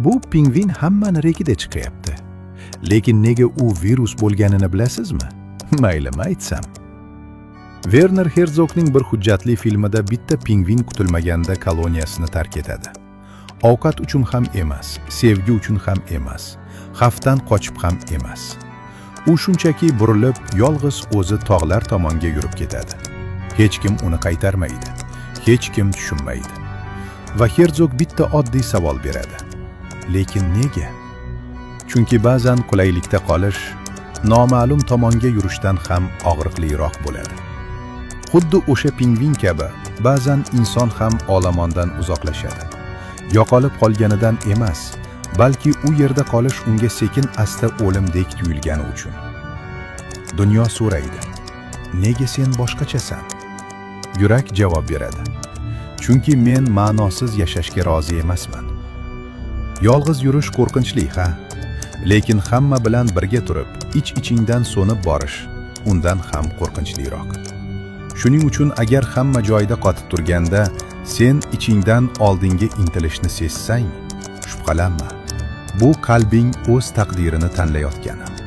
Bu pingvin hammani rekida chiqyapti. Lekin nega u virus bo'lganini bilasizmi? Mayli, aytsam. Werner Herzogning bir hujjatli filmida bitta pingvin kutilmaganda koloniyasini tark etadi. Ovqat uchun ham emas, sevgi uchun ham emas, xavfdan qochib ham emas. U shunchaki burilib, yolg'iz o'zi tog'lar tomonga yurib ketadi. Hech kim uni qaytarmaydi, hech kim tushunmaydi. Va Herzog bitta oddiy savol beradi. Lekin nega? Chunki ba'zan qulaylikda qolish noma'lum tomonga yurishdan ham og'riqliroq bo'ladi. Xuddi o'sha pingvin kabi, ba'zan inson ham olomondan uzoqlashadi. Yo'qolib qolganidan emas, balki u yerda qolish unga sekin-asta o'limdek tuyulgani uchun. Dunyo so'raydi: "Nega sen boshqachasan?" Yurak javob beradi: "Chunki men ma'nosiz yashashga rozi emasman." Yolg'iz yurish qo'rqinchli, ha? Lekin hamma bilan birga turib, ich-ichingdan so'nib borish undan ham qo'rqinchliroq. Shuning uchun agar hamma joyda qotib turganda, sen ichingdan oldinga intilishni sezsang, shubhalanma. Bu qalbing o'z taqdirini tanlayotgani.